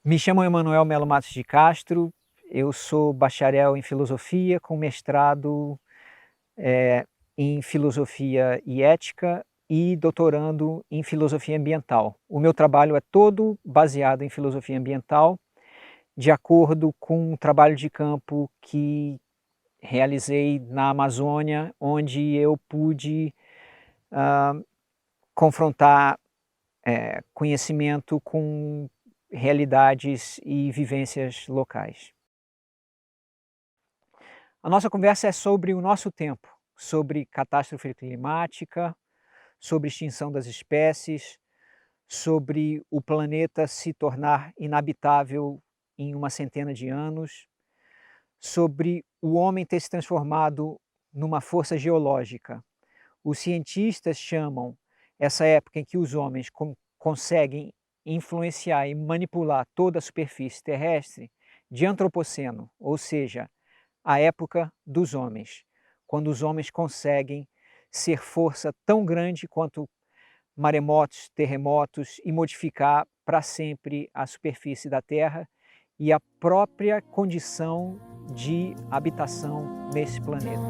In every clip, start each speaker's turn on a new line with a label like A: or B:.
A: Me chamo Emanuel Melo Matos de Castro, eu sou bacharel em filosofia com mestrado em filosofia e ética e doutorando em filosofia ambiental. O meu trabalho é todo baseado em filosofia ambiental, de acordo com um trabalho de campo que realizei na Amazônia, onde eu pude confrontar conhecimento com realidades e vivências locais. A nossa conversa é sobre o nosso tempo, sobre catástrofe climática, sobre extinção das espécies, sobre o planeta se tornar inabitável em uma centena de anos, sobre o homem ter se transformado numa força geológica. Os cientistas chamam essa época em que os homens conseguem influenciar e manipular toda a superfície terrestre de antropoceno, ou seja, a época dos homens, quando os homens conseguem ser força tão grande quanto maremotos, terremotos e modificar para sempre a superfície da Terra e a própria condição de habitação nesse planeta.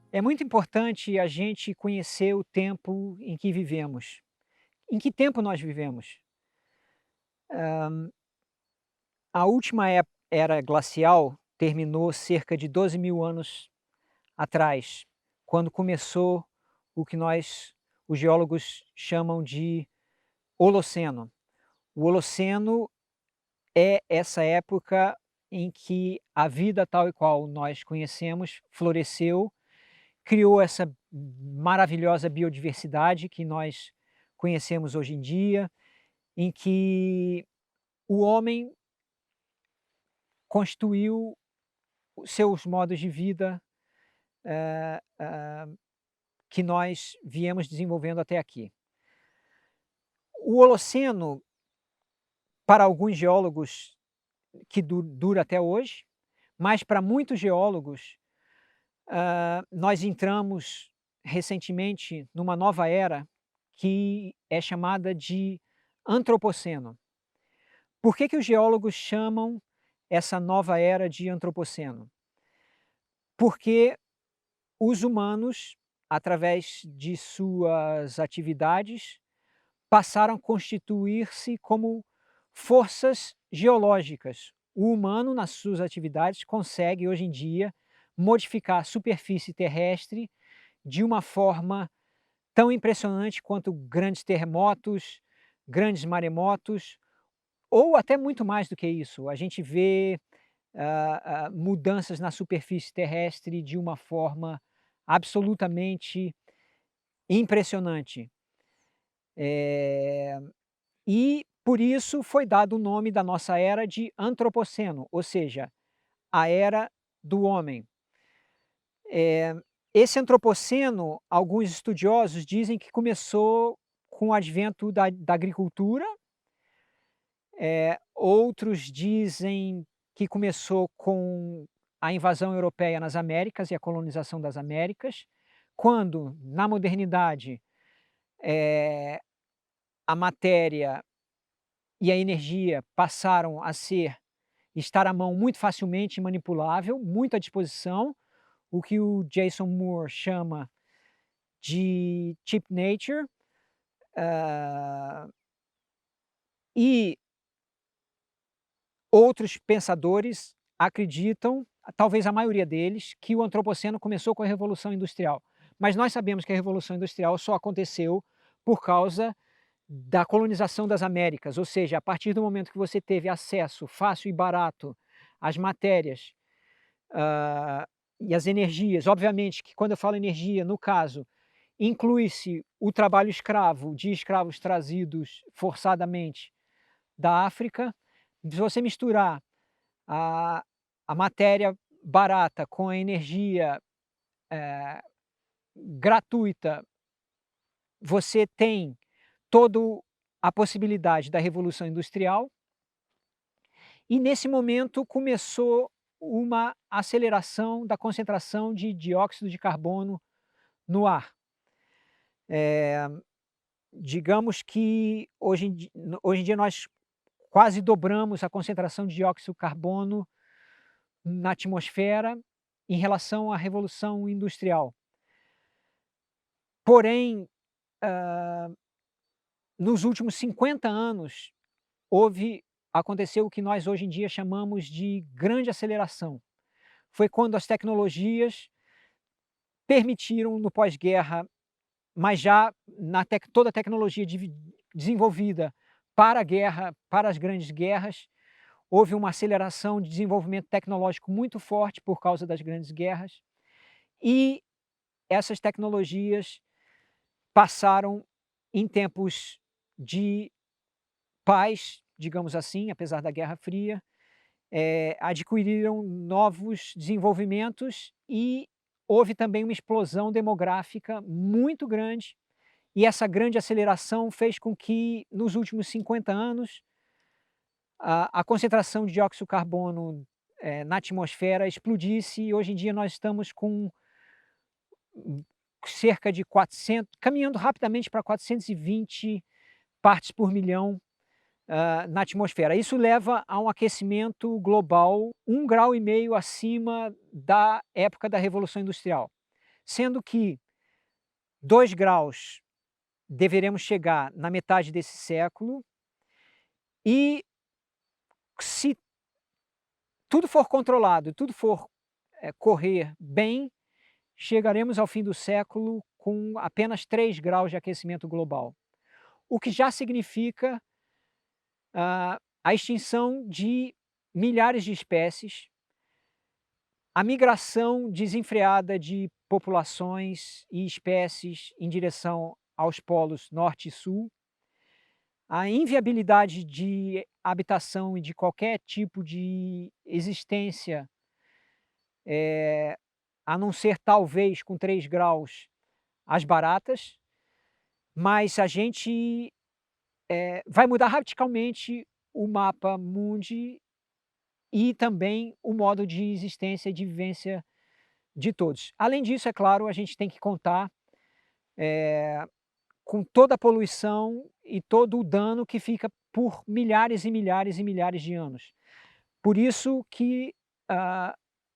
A: É muito importante a gente conhecer o tempo em que vivemos. Em que tempo nós vivemos? A última era glacial terminou cerca de 12.000 anos atrás, quando começou o que os geólogos, chamam de Holoceno. O Holoceno é essa época em que a vida tal e qual nós conhecemos floresceu, criou essa maravilhosa biodiversidade que nós conhecemos hoje em dia, em que o homem constituiu os seus modos de vida que nós viemos desenvolvendo até aqui. O Holoceno, para alguns geólogos, que dura até hoje, mas para muitos geólogos, nós entramos recentemente numa nova era que é chamada de Antropoceno. Por que os geólogos chamam essa nova era de Antropoceno? Porque os humanos, através de suas atividades, passaram a constituir-se como forças geológicas. O humano, nas suas atividades, consegue hoje em dia modificar a superfície terrestre de uma forma tão impressionante quanto grandes terremotos, grandes maremotos, ou até muito mais do que isso. A gente vê mudanças na superfície terrestre de uma forma absolutamente impressionante. E por isso foi dado o nome da nossa era de Antropoceno, ou seja, a era do homem. Esse Antropoceno, alguns estudiosos dizem que começou com o advento da agricultura, outros dizem que começou com a invasão europeia nas Américas e a colonização das Américas, quando, na modernidade, a matéria e a energia passaram a estar à mão muito facilmente manipulável, muito à disposição, o que o Jason Moore chama de cheap nature, e outros pensadores acreditam, talvez a maioria deles, que o antropoceno começou com a Revolução Industrial. Mas nós sabemos que a Revolução Industrial só aconteceu por causa da colonização das Américas, ou seja, a partir do momento que você teve acesso fácil e barato às matérias, hã, e às energias, obviamente que quando eu falo energia, no caso, inclui-se o trabalho escravo de escravos trazidos forçadamente da África. Se você misturar a a matéria barata com a energia, eh, gratuita, você tem todo a possibilidade da revolução industrial, e nesse momento começou uma aceleração da concentração de dióxido de carbono no ar. Eh, digamos que hoje em dia nós quase dobramos a concentração de dióxido de carbono na atmosfera em relação à revolução industrial. Porém, nos últimos 50 anos, aconteceu o que nós hoje em dia chamamos de grande aceleração. Foi quando as tecnologias permitiram no pós-guerra, mas já toda a tecnologia desenvolvida para a guerra, para as grandes guerras, houve uma aceleração de desenvolvimento tecnológico muito forte por causa das grandes guerras, e essas tecnologias passaram em tempos de paz, digamos assim, apesar da Guerra Fria, adquiriram novos desenvolvimentos e houve também uma explosão demográfica muito grande, e essa grande aceleração fez com que, nos últimos 50 anos, a concentração de dióxido de carbono, na atmosfera explodisse, e hoje em dia nós estamos com cerca de 400, caminhando rapidamente para 420 partes por milhão, na atmosfera. Isso leva a um aquecimento global 1,5 graus acima da época da Revolução Industrial, sendo que 2 graus deveremos chegar na metade desse século, e se tudo for controlado, tudo for, correr bem, chegaremos ao fim do século com apenas 3 graus de aquecimento global, o que já significa a extinção de milhares de espécies, a migração desenfreada de populações e espécies em direção aos polos norte e sul, a inviabilidade de habitação e de qualquer tipo de existência, a não ser talvez com 3 graus as baratas, mas a gente vai mudar radicalmente o mapa mundi e também o modo de existência e de vivência de todos. Além disso, é claro, a gente tem que contar com toda a poluição e todo o dano que fica por milhares e milhares e milhares de anos. Por isso que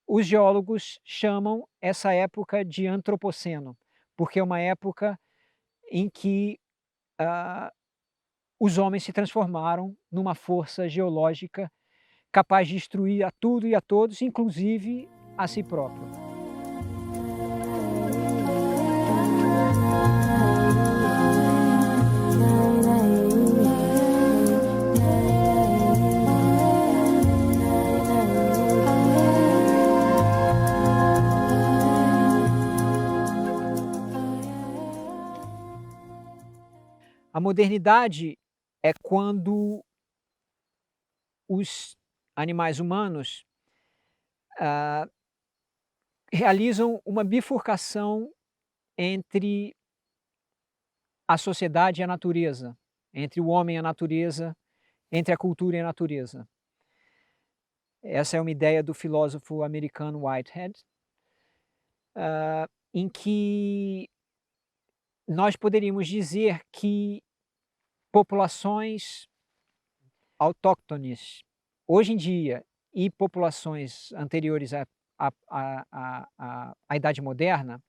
A: os geólogos chamam essa época de antropoceno, porque é uma época em que os homens se transformaram numa força geológica capaz de destruir a tudo e a todos, inclusive a si próprio. A modernidade é quando os animais humanos realizam uma bifurcação entre a sociedade e a natureza, entre o homem e a natureza, entre a cultura e a natureza. Essa é uma ideia do filósofo americano Whitehead, em que nós poderíamos dizer que populações autóctones, hoje em dia, e populações anteriores à Idade Moderna,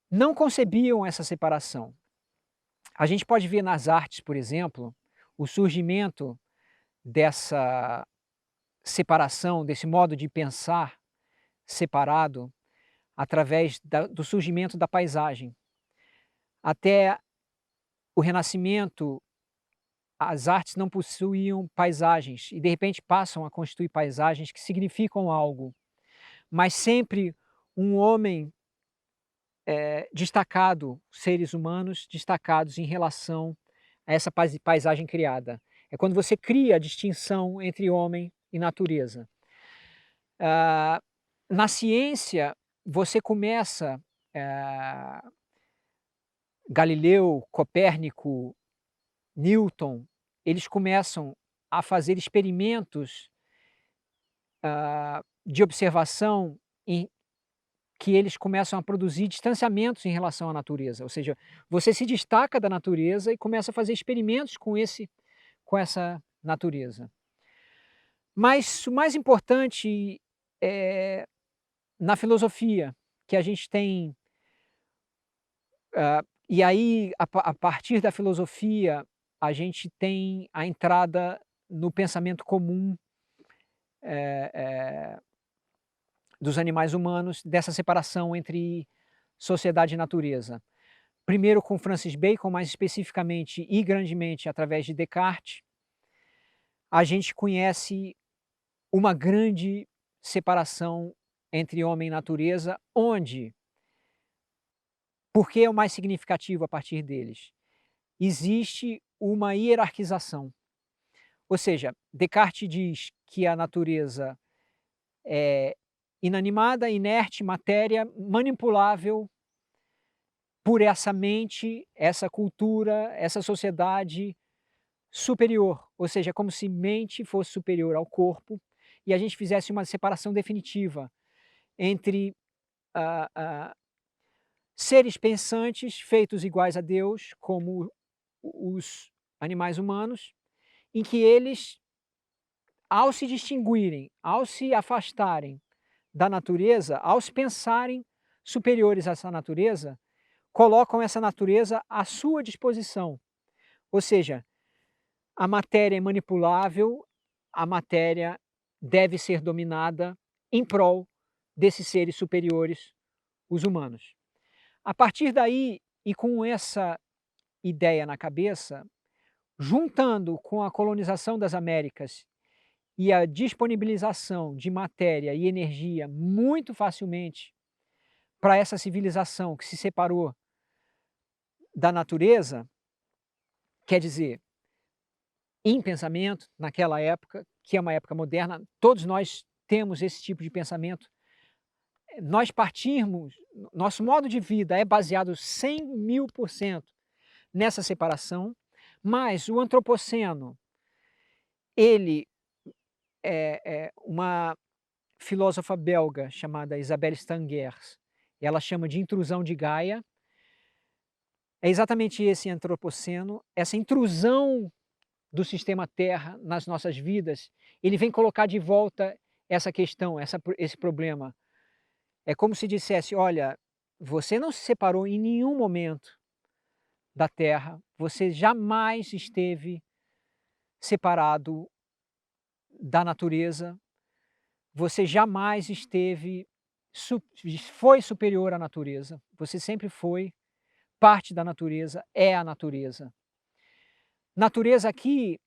A: não concebiam essa separação. A gente pode ver nas artes, por exemplo, o surgimento dessa separação, desse modo de pensar separado, através do surgimento da paisagem. Até o Renascimento, as artes não possuíam paisagens e de repente passam a constituir paisagens que significam algo, mas sempre um homem destacado, seres humanos destacados em relação a essa paisagem criada. É quando você cria a distinção entre homem e natureza. Ah, na ciência, você começa, Galileu, Copérnico, Newton, eles começam a fazer experimentos de observação em que eles começam a produzir distanciamentos em relação à natureza, ou seja, você se destaca da natureza e começa a fazer experimentos com essa natureza. Mas o mais importante é na filosofia, que a gente tem, e aí a partir da filosofia, a gente tem a entrada no pensamento comum, eh eh dos animais humanos, dessa separação entre sociedade e natureza. Primeiro com Francis Bacon, mais especificamente e grandemente através de Descartes, a gente conhece uma grande separação entre homem e natureza, onde, por que é o mais significativo a partir deles? Existe uma hierarquização, ou seja, Descartes diz que a natureza é inanimada, inerte, matéria manipulável por essa mente, essa cultura, essa sociedade superior, ou seja, como se mente fosse superior ao corpo e a gente fizesse uma separação definitiva entre ah, ah, seres pensantes feitos iguais a Deus, como os animais humanos, em que eles, ao se distinguirem, ao se afastarem da natureza, ao se pensarem superiores a essa natureza, colocam essa natureza à sua disposição. Ou seja, a matéria é manipulável, a matéria deve ser dominada em prol desses seres superiores, os humanos. A partir daí, e com essa ideia na cabeça, juntando com a colonização das Américas e a disponibilização de matéria e energia muito facilmente para essa civilização que se separou da natureza, quer dizer, em pensamento, naquela época, que é uma época moderna, todos nós temos esse tipo de pensamento. Nós partirmos, nosso modo de vida é baseado 100.000% nessa separação, mas o antropoceno, ele uma filósofa belga chamada Isabelle Stangers, ela chama de intrusão de Gaia, é exatamente esse antropoceno, essa intrusão do sistema Terra nas nossas vidas, ele vem colocar de volta essa questão, esse problema. É como se dissesse: olha, você não se separou em nenhum momento da Terra, você jamais esteve separado da natureza, você jamais esteve, foi superior à natureza, você sempre foi parte da natureza, é a natureza. Natureza aqui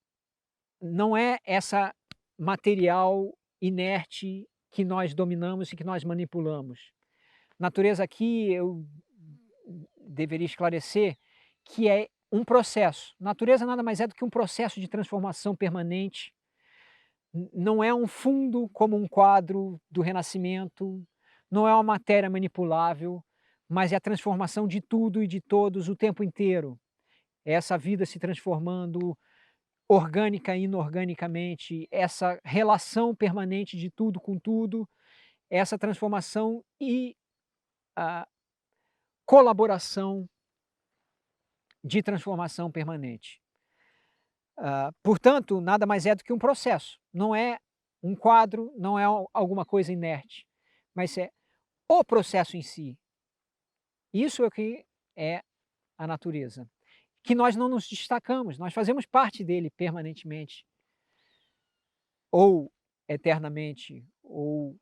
A: não é essa material inerte que nós dominamos e que nós manipulamos. Natureza aqui eu deveria esclarecer que é um processo. Natureza nada mais é do que um processo de transformação permanente. Não é um fundo como um quadro do Renascimento, não é uma matéria manipulável, mas é a transformação de tudo e de todos o tempo inteiro. É essa vida se transformando orgânica e inorganicamente, essa relação permanente de tudo com tudo, essa transformação e a colaboração de transformação permanente. Portanto, nada mais é do que um processo, não é um quadro, não é alguma coisa inerte, mas é o processo em si. Isso é o que é a natureza, que nós não nos destacamos, nós fazemos parte dele permanentemente, ou eternamente, ou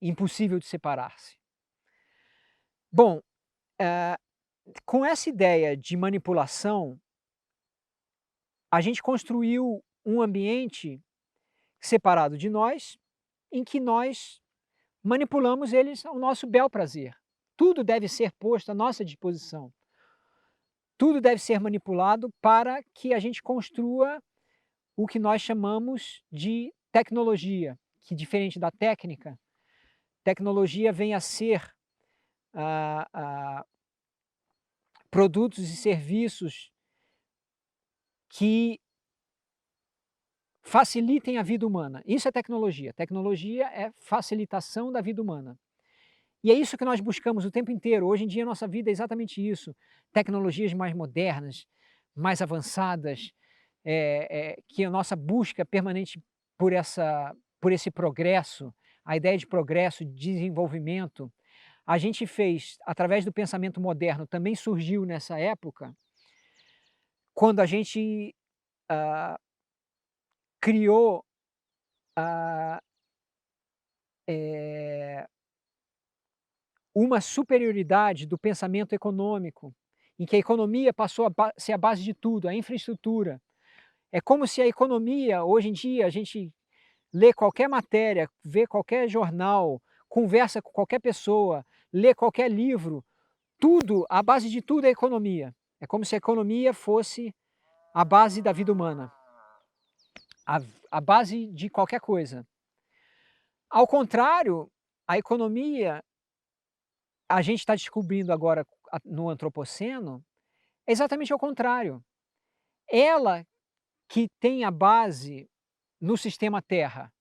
A: impossível de separar-se. Bom, ah, com essa ideia de manipulação, a gente construiu um ambiente separado de nós, em que nós manipulamos eles ao nosso bel prazer. Tudo deve ser posto à nossa disposição. Tudo deve ser manipulado para que a gente construa o que nós chamamos de tecnologia, que diferente da técnica, tecnologia vem a ser ah, ah, produtos e serviços que facilitem a vida humana. Isso é tecnologia. Tecnologia é facilitação da vida humana. E é isso que nós buscamos o tempo inteiro. Hoje em dia, a nossa vida é exatamente isso. Tecnologias mais modernas, mais avançadas, que a nossa busca permanente por esse progresso, a ideia de progresso, de desenvolvimento, a gente fez, através do pensamento moderno, também surgiu nessa época, quando a gente criou ah, eh, uma superioridade do pensamento econômico, em que a economia passou a ser a base de tudo, a infraestrutura. É como se a economia, hoje em dia, a gente lê qualquer matéria, vê qualquer jornal, conversa com qualquer pessoa, lê qualquer livro, tudo, a base de tudo é a economia. É como se a economia fosse a base da vida humana, a, a base de qualquer coisa. Ao contrário, a economia, a gente está descobrindo agora no antropoceno, é exatamente ao contrário. Ela que tem a base no sistema Terra.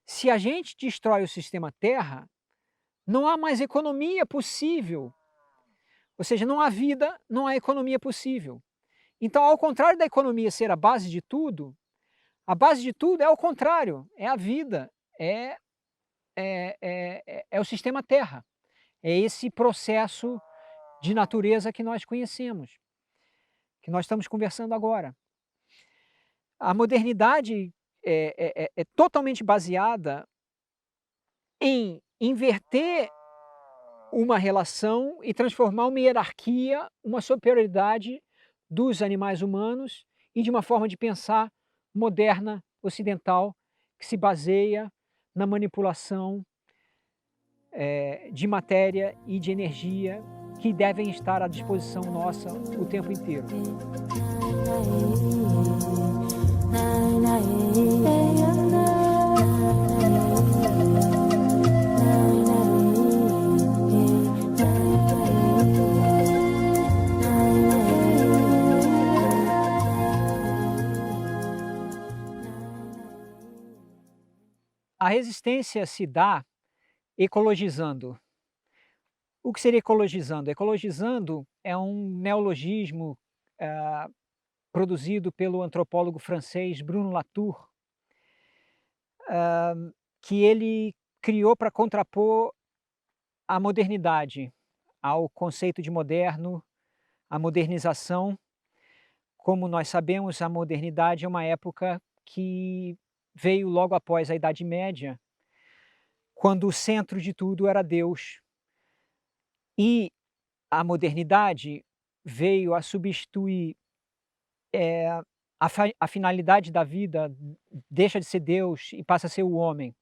A: Se a gente destrói o sistema Terra, não há mais economia possível. Ou seja, não há vida, não há economia possível. Então, ao contrário da economia ser a base de tudo, a base de tudo é o contrário, é a vida, é o sistema Terra. É esse processo de natureza que nós conhecemos, que nós estamos conversando agora. A modernidade é totalmente baseada em inverter uma relação e transformar uma hierarquia, uma superioridade dos animais humanos e de uma forma de pensar moderna, ocidental, que se baseia na manipulação de matéria e de energia que devem estar à disposição nossa o tempo inteiro. A resistência se dá ecologizando. O que seria ecologizando? Ecologizando é um neologismo produzido pelo antropólogo francês Bruno Latour, que ele criou para contrapor a modernidade, ao conceito de moderno, a modernização. Como nós sabemos, a modernidade é uma época que veio logo após a Idade Média, quando o centro de tudo era Deus. E a modernidade veio a substituir a finalidade da vida, deixa de ser Deus e passa a ser o homem.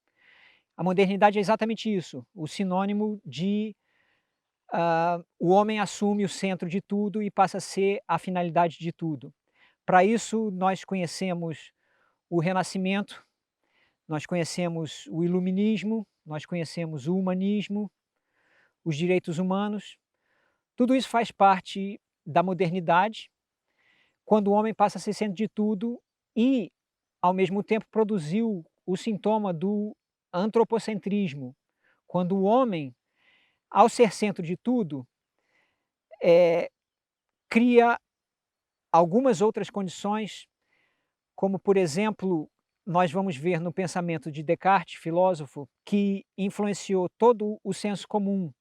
A: A modernidade é exatamente isso, o sinônimo de o homem assume o centro de tudo e passa a ser a finalidade de tudo. Para isso, nós conhecemos o Renascimento, nós conhecemos o Iluminismo, nós conhecemos o humanismo, os direitos humanos. Tudo isso faz parte da modernidade, quando o homem passa a ser centro de tudo e, ao mesmo tempo, produziu o sintoma do antropocentrismo, quando o homem, ao ser centro de tudo, cria algumas outras condições, como, por exemplo, nós vamos ver no pensamento de Descartes, filósofo, que influenciou todo o senso comum,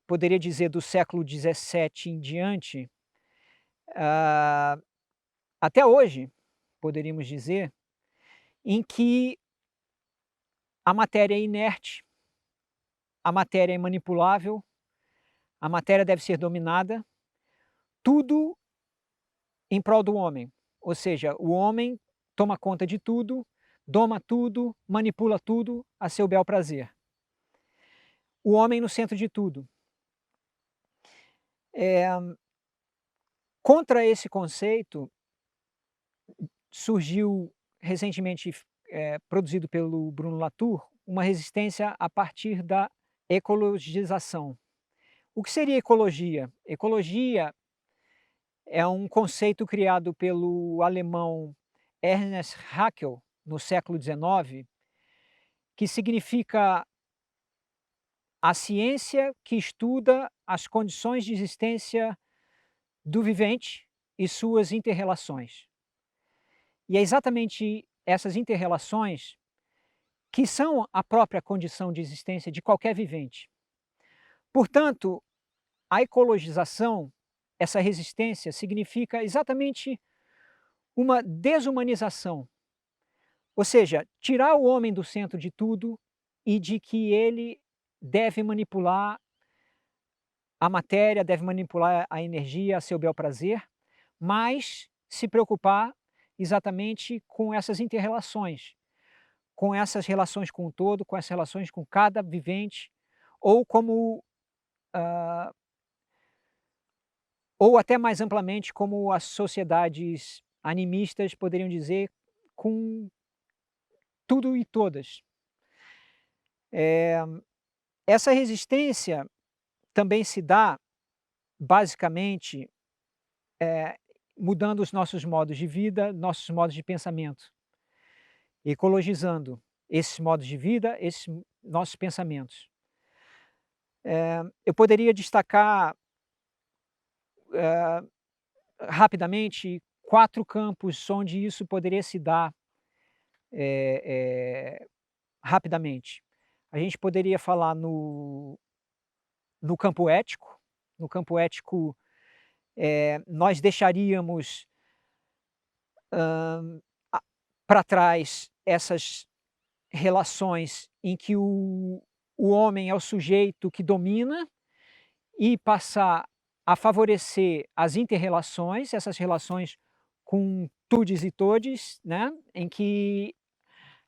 A: poderia dizer do século XVII em diante, até hoje, poderíamos dizer, em que a matéria é inerte, a matéria é manipulável, a matéria deve ser dominada, tudo em prol do homem. Ou seja, o homem toma conta de tudo, doma tudo, manipula tudo a seu bel prazer. O homem no centro de tudo. Contra esse conceito, surgiu recentemente, produzido pelo Bruno Latour, uma resistência a partir da ecologização. O que seria ecologia? Ecologia é um conceito criado pelo alemão Ernst Haeckel no século XIX, que significa a ciência que estuda as condições de existência do vivente e suas inter-relações. E é exatamente essas inter-relações que são a própria condição de existência de qualquer vivente. Portanto, a ecologização, essa resistência, significa exatamente uma desumanização, ou seja, tirar o homem do centro de tudo e de que ele deve manipular a matéria, deve manipular a energia a seu bel prazer, mas se preocupar exatamente com essas inter-relações, com essas relações com o todo, com essas relações com cada vivente, ou como, ah, ou até mais amplamente como as sociedades animistas poderiam dizer, com tudo e todas. Essa resistência também se dá, basicamente, mudando os nossos modos de vida, nossos modos de pensamento, ecologizando esses modos de vida, esses nossos pensamentos. Eu poderia destacar, rapidamente, 4 campos onde isso poderia se dar, rapidamente. A gente poderia falar no campo ético. No campo ético, nós deixaríamos para trás essas relações em que o homem é o sujeito que domina e passar a favorecer as inter-relações, essas relações com tudes e todes, né, em que,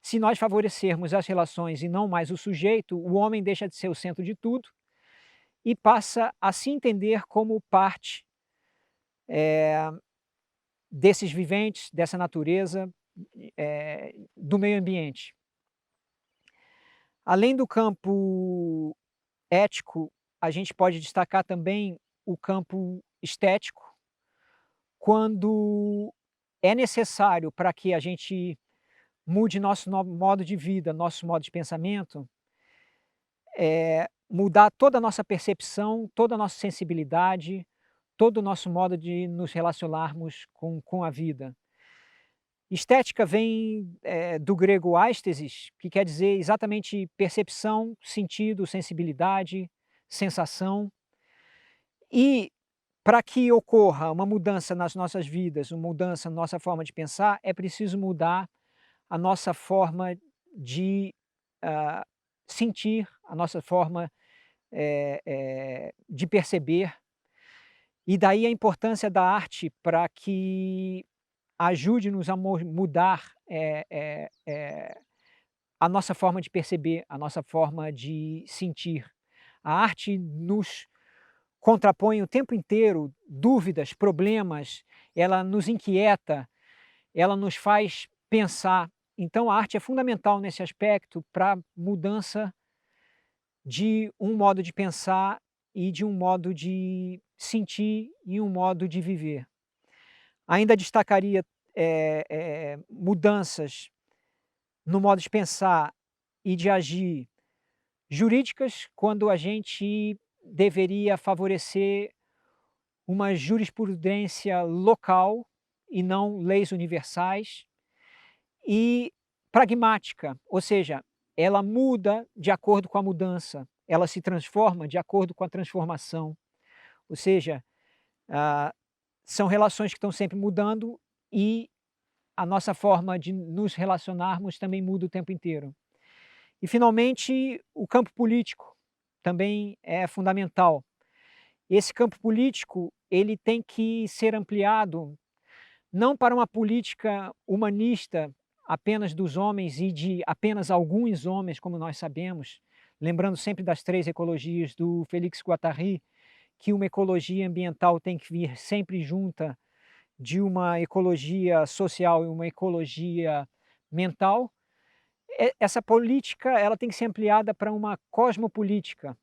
A: se nós favorecermos as relações e não mais o sujeito, o homem deixa de ser o centro de tudo e passa a se entender como parte, desses viventes, dessa natureza, do meio ambiente. Além do campo ético, a gente pode destacar também o campo estético, quando é necessário para que a gente mude nosso modo de vida, nosso modo de pensamento, mudar toda a nossa percepção, toda a nossa sensibilidade, todo o nosso modo de nos relacionarmos com a vida. Estética vem, do grego aistesis, que quer dizer exatamente percepção, sentido, sensibilidade, sensação. E para que ocorra uma mudança nas nossas vidas, uma mudança na nossa forma de pensar, é preciso mudar a nossa forma de, ah, sentir, a nossa forma, de perceber. E daí a importância da arte para que ajude-nos a mudar, a nossa forma de perceber, a nossa forma de sentir. A arte nos contrapõe o tempo inteiro dúvidas, problemas, ela nos inquieta, ela nos faz pensar. Então a arte é fundamental nesse aspecto para mudança de um modo de pensar e de um modo de sentir e um modo de viver. Ainda destacaria, mudanças no modo de pensar e de agir jurídicas, quando a gente deveria favorecer uma jurisprudência local e não leis universais, e pragmática, ou seja, ela muda de acordo com a mudança, ela se transforma de acordo com a transformação, ou seja, ah, são relações que estão sempre mudando e a nossa forma de nos relacionarmos também muda o tempo inteiro. E, finalmente, o campo político também é fundamental. Esse campo político, ele tem que ser ampliado, não para uma política humanista apenas dos homens e de apenas alguns homens, como nós sabemos, lembrando sempre das 3 ecologias do Félix Guattari, que uma ecologia ambiental tem que vir sempre junta de uma ecologia social e uma ecologia mental. Essa política, ela tem que ser ampliada para uma cosmopolítica.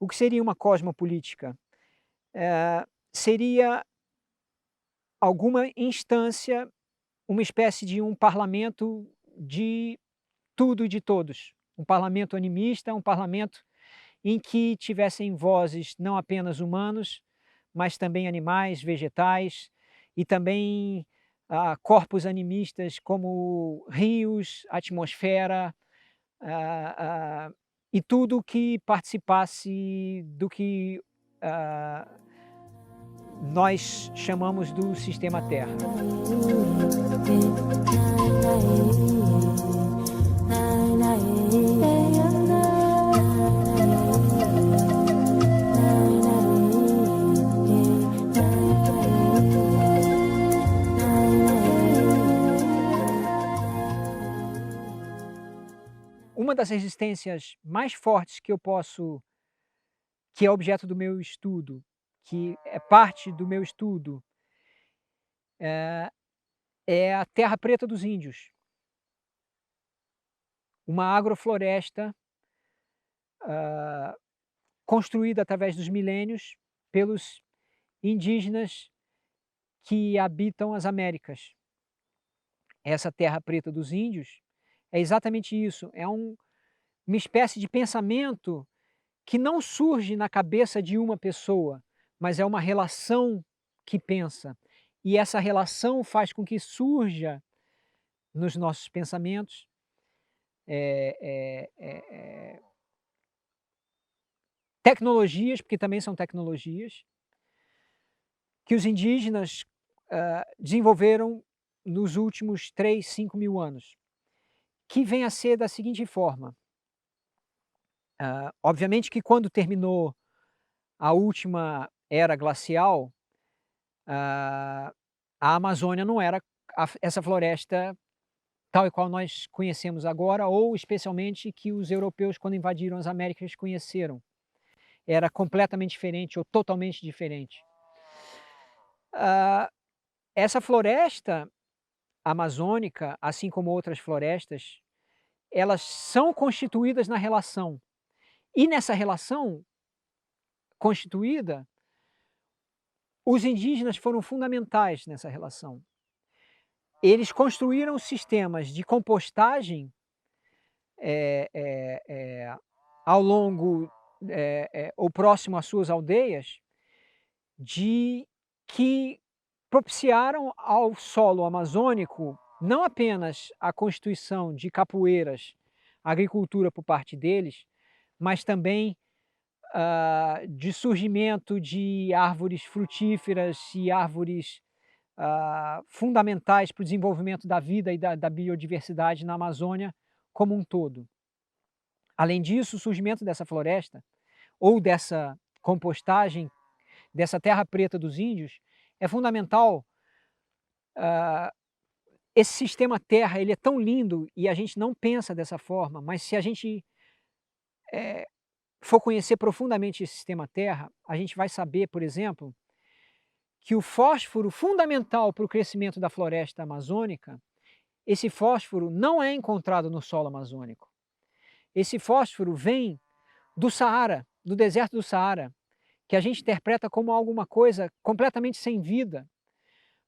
A: O que seria uma cosmopolítica? Seria alguma instância, uma espécie de um parlamento de tudo e de todos. Um parlamento animista, um parlamento em que tivessem vozes não apenas humanos, mas também animais, vegetais e também corpos animistas como rios, atmosfera, ah, e tudo que participasse do que nós chamamos do sistema Terra. Uma das resistências mais fortes que que é objeto do meu estudo, que é parte do meu estudo, é a terra preta dos índios. Uma agrofloresta construída através dos milênios pelos indígenas que habitam as Américas. Essa terra preta dos índios é exatamente isso, é uma espécie de pensamento que não surge na cabeça de uma pessoa, mas é uma relação que pensa. E essa relação faz com que surja nos nossos pensamentos tecnologias, porque também são tecnologias, que os indígenas desenvolveram nos últimos 3, 5 mil anos, que vem a ser da seguinte forma. Obviamente que quando terminou a última era glacial, a Amazônia não era essa floresta tal e qual nós conhecemos agora, ou especialmente que os europeus, quando invadiram as Américas, conheceram. Era completamente diferente ou totalmente diferente. Essa floresta amazônica, assim como outras florestas, elas são constituídas na relação. E nessa relação constituída, os indígenas foram fundamentais nessa relação. Eles construíram sistemas de compostagem ao longo ou próximo às suas aldeias, que propiciaram ao solo amazônico não apenas a constituição de capoeiras, agricultura por parte deles, mas também de surgimento de árvores frutíferas e árvores fundamentais para o desenvolvimento da vida e da biodiversidade na Amazônia como um todo. Além disso, o surgimento dessa floresta, ou dessa compostagem, dessa terra preta dos índios, é fundamental. Esse sistema Terra, ele é tão lindo e a gente não pensa dessa forma, mas se a gente for conhecer profundamente esse sistema Terra, a gente vai saber, por exemplo, que o fósforo fundamental para o crescimento da floresta amazônica, esse fósforo não é encontrado no solo amazônico. Esse fósforo vem do Saara, do deserto do Saara, que a gente interpreta como alguma coisa completamente sem vida.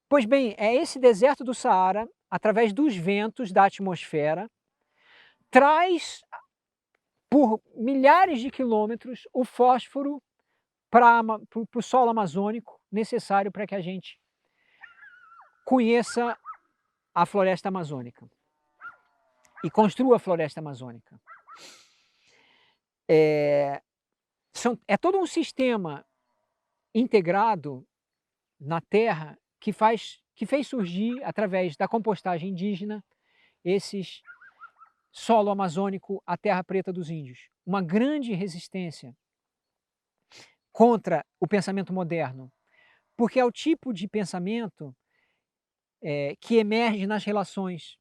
A: Pois bem, é esse deserto do Saara, através dos ventos da atmosfera, traz por milhares de quilômetros o fósforo para o solo amazônico, necessário para que a gente conheça a floresta amazônica e construa a floresta amazônica. É todo um sistema integrado na Terra que fez surgir, através da compostagem indígena, esses solo amazônico, a terra preta dos índios. Uma grande resistência contra o pensamento moderno, porque é o tipo de pensamento que emerge nas relações.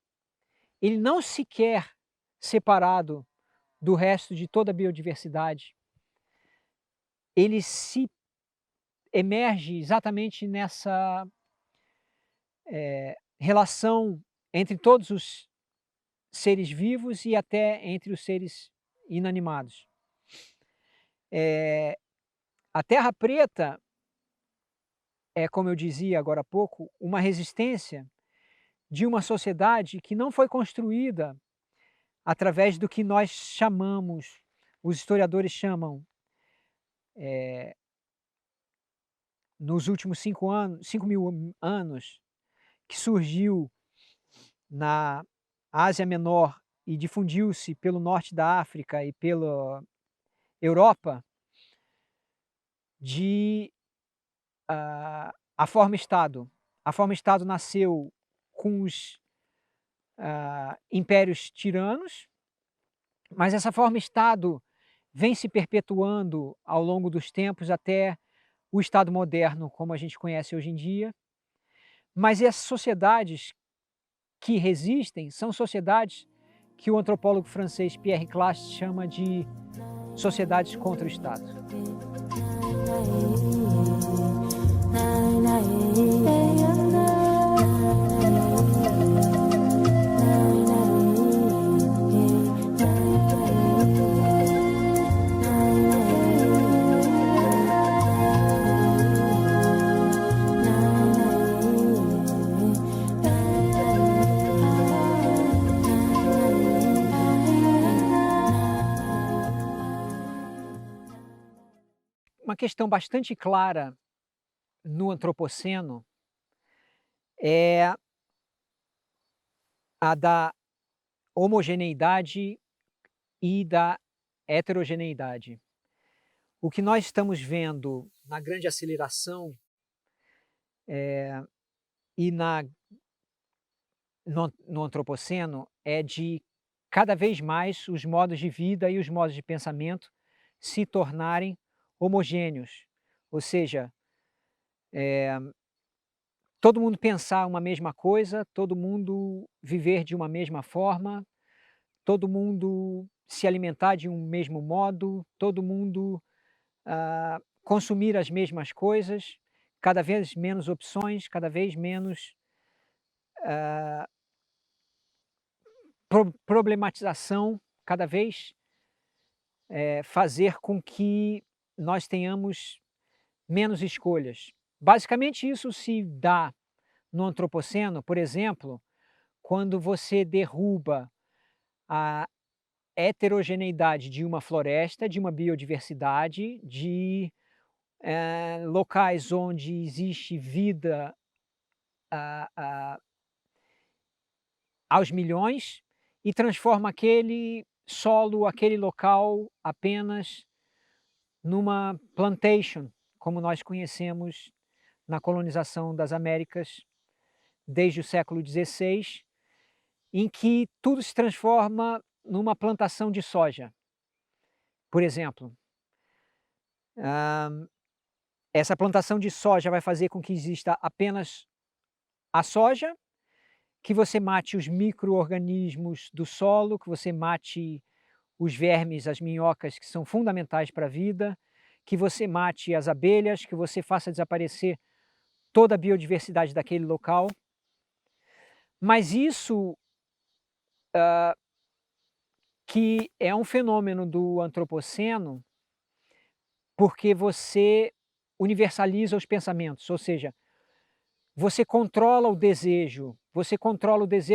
A: Ele não se quer separado do resto de toda a biodiversidade. Ele se emerge exatamente nessa relação entre todos os seres vivos e até entre os seres inanimados. A terra preta é, como eu dizia agora há pouco, uma resistência de uma sociedade que não foi construída através do que nós chamamos, os historiadores chamam, nos últimos 5.000 anos, que surgiu na Ásia Menor e difundiu-se pelo norte da África e pela Europa, de a forma-estado. A forma-estado nasceu com os impérios tiranos, mas essa forma-estado vem se perpetuando ao longo dos tempos até o Estado moderno, como a gente conhece hoje em dia. Mas essas sociedades que resistem são sociedades que o antropólogo francês Pierre Clastres chama de sociedades contra o Estado. Uma questão bastante clara no antropoceno é a da homogeneidade e da heterogeneidade. O que nós estamos vendo na grande aceleração e no antropoceno é de cada vez mais os modos de vida e os modos de pensamento se tornarem homogêneos, ou seja, todo mundo pensar uma mesma coisa, todo mundo viver de uma mesma forma, todo mundo se alimentar de um mesmo modo, todo mundo consumir as mesmas coisas, cada vez menos opções, cada vez menos problematização, cada vez fazer com que nós tenhamos menos escolhas. Basicamente isso se dá no antropoceno, por exemplo, quando você derruba a heterogeneidade de uma floresta, de uma biodiversidade, de locais onde existe vida aos milhões e transforma aquele solo, aquele local apenas numa plantation, como nós conhecemos na colonização das Américas desde o século XVI, em que tudo se transforma numa plantação de soja, por exemplo. Essa plantação de soja vai fazer com que exista apenas a soja, que você mate os micro-organismos do solo, que você mate os vermes, as minhocas, que são fundamentais para a vida, que você mate as abelhas, que você faça desaparecer toda a biodiversidade daquele local. Mas isso que é um fenômeno do antropoceno, porque você universaliza os pensamentos, ou seja, você controla o desejo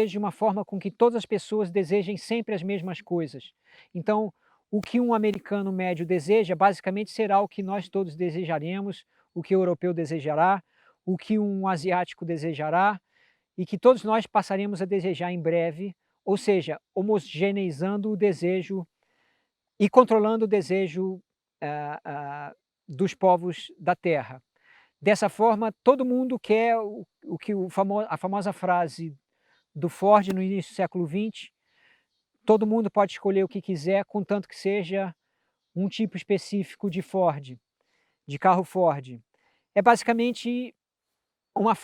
A: de uma forma com que todas as pessoas desejem sempre as mesmas coisas. Então, o que um americano médio deseja, basicamente será o que nós todos desejaremos, o que o europeu desejará, o que um asiático desejará, e que todos nós passaremos a desejar em breve, ou seja, homogeneizando o desejo e controlando o desejo dos povos da Terra. Dessa forma, todo mundo quer a famosa frase do Ford no início do século XX, todo mundo pode escolher o que quiser, contanto que seja um tipo específico de Ford, de carro Ford. É basicamente uma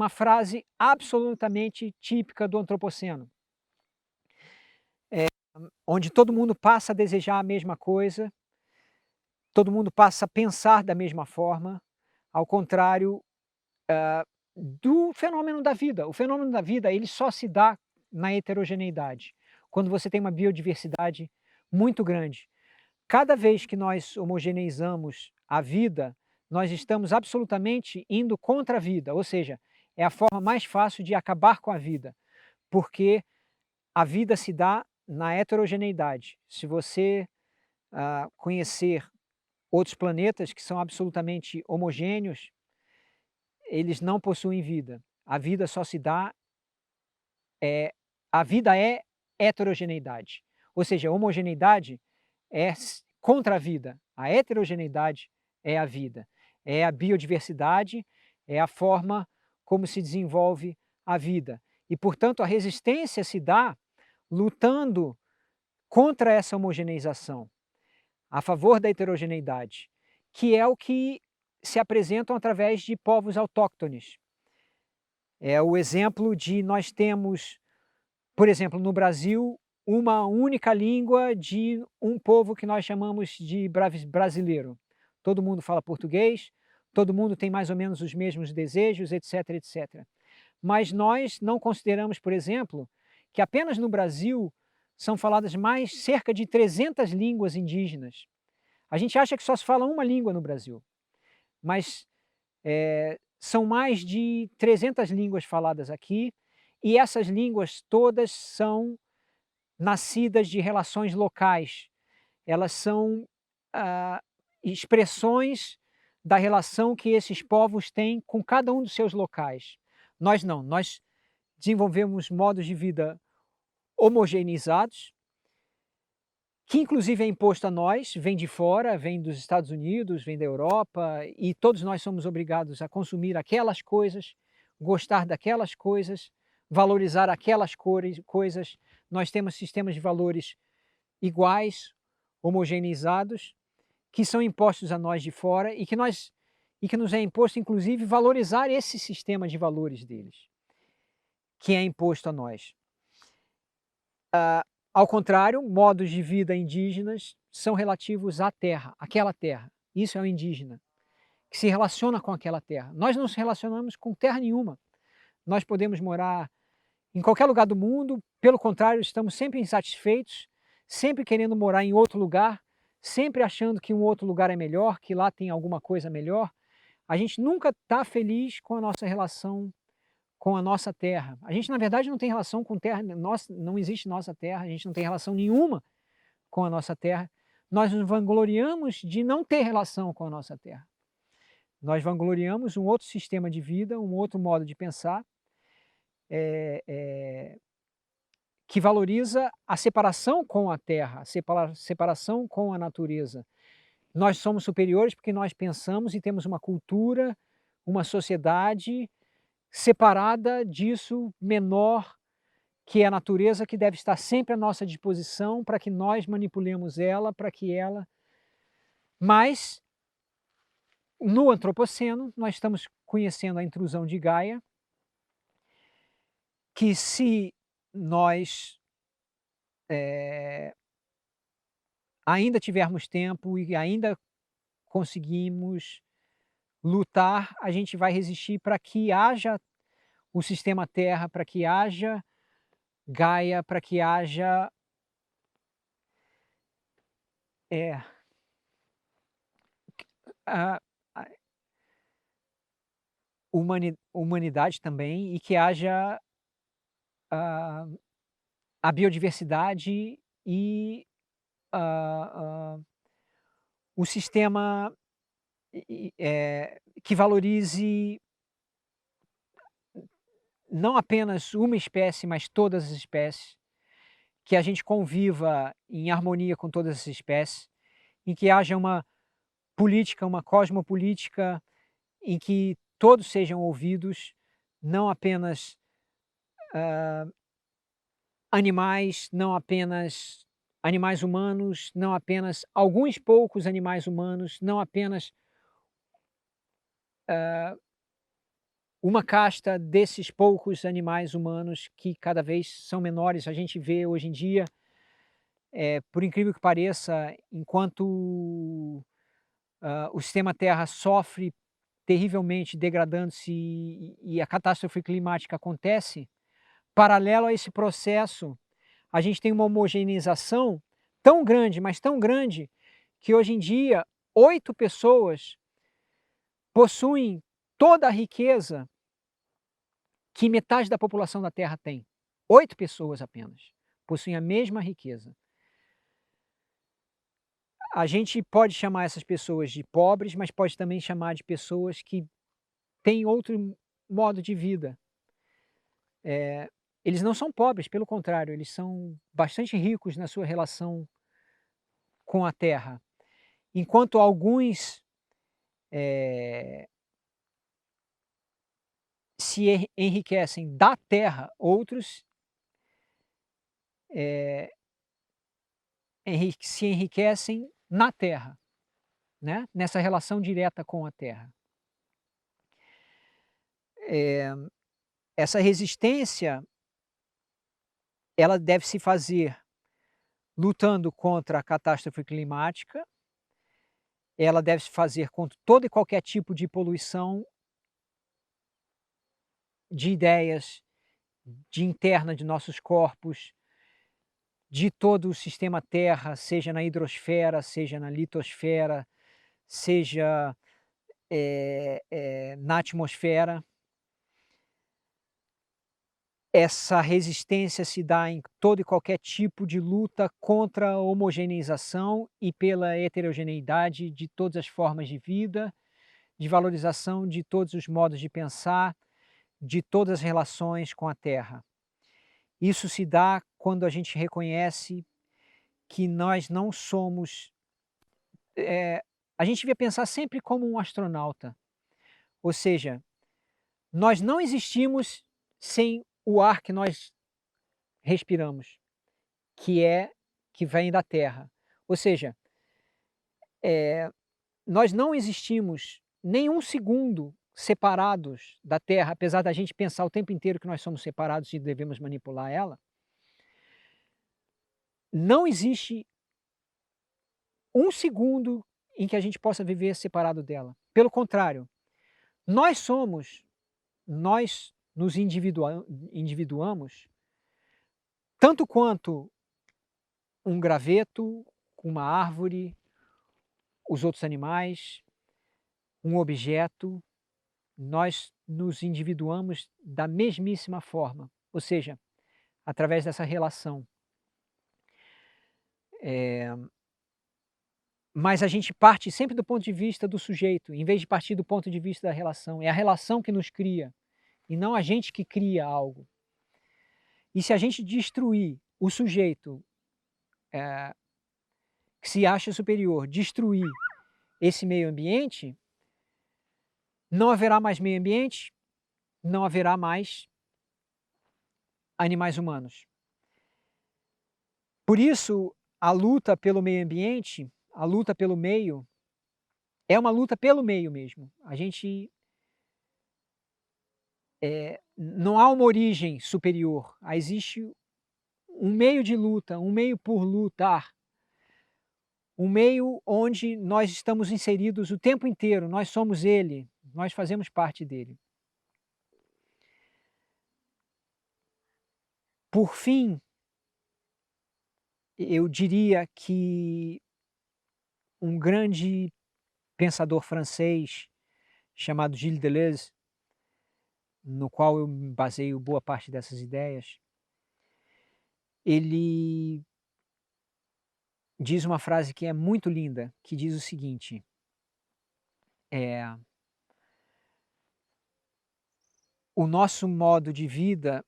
A: frase absolutamente típica do antropoceno, onde todo mundo passa a desejar a mesma coisa, todo mundo passa a pensar da mesma forma, ao contrário, do fenômeno da vida. O fenômeno da vida, ele só se dá na heterogeneidade, quando você tem uma biodiversidade muito grande. Cada vez que nós homogeneizamos a vida, nós estamos absolutamente indo contra a vida, ou seja, é a forma mais fácil de acabar com a vida, porque a vida se dá na heterogeneidade. Se você conhecer outros planetas que são absolutamente homogêneos, eles não possuem vida. A vida só se dá, a vida é heterogeneidade, ou seja, a homogeneidade é contra a vida, a heterogeneidade é a vida, é a biodiversidade, é a forma como se desenvolve a vida. E, portanto, a resistência se dá lutando contra essa homogeneização, a favor da heterogeneidade, que é o que se apresentam através de povos autóctones. É o exemplo de nós temos, por exemplo, no Brasil, uma única língua de um povo que nós chamamos de brasileiro. Todo mundo fala português, todo mundo tem mais ou menos os mesmos desejos, etc, etc. Mas nós não consideramos, por exemplo, que apenas no Brasil são faladas mais cerca de 300 línguas indígenas. A gente acha que só se fala uma língua no Brasil, mas são mais de 300 línguas faladas aqui, e essas línguas todas são nascidas de relações locais. Elas são expressões da relação que esses povos têm com cada um dos seus locais. Nós não, nós desenvolvemos modos de vida homogeneizados, que inclusive é imposto a nós, vem de fora, vem dos Estados Unidos, vem da Europa, e todos nós somos obrigados a consumir aquelas coisas, gostar daquelas coisas, valorizar aquelas coisas. Nós temos sistemas de valores iguais, homogeneizados, que são impostos a nós de fora e que nos é imposto, inclusive, valorizar esse sistema de valores deles, que é imposto a nós. Ao contrário, modos de vida indígenas são relativos à terra, àquela terra. Isso é o indígena, que se relaciona com aquela terra. Nós não nos relacionamos com terra nenhuma. Nós podemos morar em qualquer lugar do mundo, pelo contrário, estamos sempre insatisfeitos, sempre querendo morar em outro lugar, sempre achando que um outro lugar é melhor, que lá tem alguma coisa melhor. A gente nunca está feliz com a nossa relação com a nossa terra. A gente, na verdade, não tem relação com terra, não existe nossa terra, a gente não tem relação nenhuma com a nossa terra. Nós nos vangloriamos de não ter relação com a nossa terra. Nós vangloriamos um outro sistema de vida, um outro modo de pensar, que valoriza a separação com a terra, a separação com a natureza. Nós somos superiores porque nós pensamos e temos uma cultura, uma sociedade separada disso, menor, que é a natureza, que deve estar sempre à nossa disposição para que nós manipulemos ela, para que ela... Mas, no antropoceno, nós estamos conhecendo a intrusão de Gaia, que se nós ainda tivermos tempo e ainda conseguimos lutar, a gente vai resistir para que haja o sistema Terra, para que haja Gaia, para que haja a humanidade também, e que haja a biodiversidade e o sistema que valorize não apenas uma espécie, mas todas as espécies, que a gente conviva em harmonia com todas as espécies, em que haja uma política, uma cosmopolítica, em que todos sejam ouvidos, não apenas animais, não apenas animais humanos, não apenas alguns poucos animais humanos, não apenas uma casta desses poucos animais humanos que cada vez são menores. A gente vê hoje em dia, por incrível que pareça, enquanto o sistema Terra sofre terrivelmente, degradando-se e a catástrofe climática acontece, paralelo a esse processo, a gente tem uma homogeneização tão grande, mas tão grande, que hoje em dia 8 pessoas possuem toda a riqueza que metade da população da Terra tem. 8 pessoas apenas possuem a mesma riqueza. A gente pode chamar essas pessoas de pobres, mas pode também chamar de pessoas que têm outro modo de vida. Eles não são pobres, pelo contrário, eles são bastante ricos na sua relação com a Terra. Enquanto alguns se enriquecem da Terra, outros se enriquecem na Terra, né, nessa relação direta com a Terra. Essa resistência, ela deve se fazer lutando contra a catástrofe climática, ela deve se fazer contra todo e qualquer tipo de poluição de ideias, de interna de nossos corpos, de todo o sistema Terra, seja na hidrosfera, seja na litosfera, seja na atmosfera. Essa resistência se dá em todo e qualquer tipo de luta contra a homogeneização e pela heterogeneidade de todas as formas de vida, de valorização de todos os modos de pensar, de todas as relações com a Terra. Isso se dá quando a gente reconhece que nós não somos. A gente devia pensar sempre como um astronauta, ou seja, nós não existimos sem o ar que nós respiramos, que vem da Terra. Ou seja, nós não existimos nem um segundo separados da Terra, apesar da gente pensar o tempo inteiro que nós somos separados e devemos manipular ela. Não existe um segundo em que a gente possa viver separado dela. Pelo contrário, nós nos individuamos tanto quanto um graveto, uma árvore, os outros animais, um objeto, nós nos individuamos da mesmíssima forma, ou seja, através dessa relação. Mas a gente parte sempre do ponto de vista do sujeito, em vez de partir do ponto de vista da relação. É a relação que nos cria, e não a gente que cria algo. E se a gente destruir o sujeito que se acha superior, destruir esse meio ambiente, não haverá mais meio ambiente, não haverá mais animais humanos. Por isso, a luta pelo meio ambiente, a luta pelo meio, é uma luta pelo meio mesmo. A gente não há uma origem superior, existe um meio de luta, um meio por lutar, um meio onde nós estamos inseridos o tempo inteiro, nós somos ele, nós fazemos parte dele. Por fim, eu diria que um grande pensador francês chamado Gilles Deleuze, no qual eu me baseio boa parte dessas ideias, ele diz uma frase que é muito linda, que diz o seguinte: o nosso modo de vida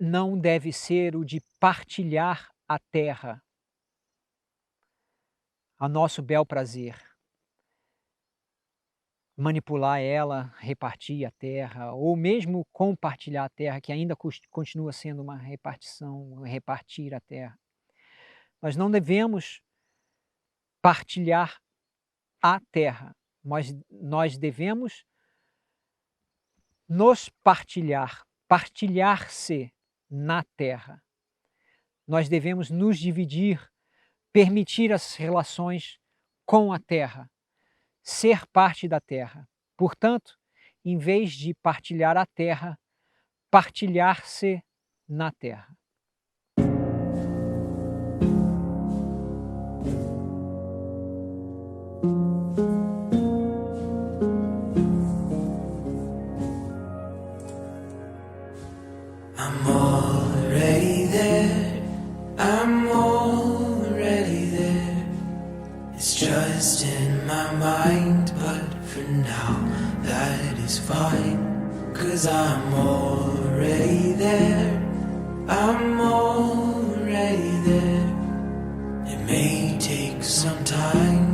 A: não deve ser o de partilhar a terra a nosso bel prazer. manipular ela, repartir a terra, ou mesmo compartilhar a terra, que ainda continua sendo uma repartição, repartir a terra. Nós não devemos partilhar a terra, nós devemos nos partilhar, partilhar-se na terra. Nós devemos nos dividir, permitir as relações com a terra, ser parte da terra. Portanto, em vez de partilhar a terra, partilhar-se na terra.
B: I'm already there, I'm already there. It's just in my mind, but for now that is fine. 'Cause I'm already there, I'm already there. It may take some time,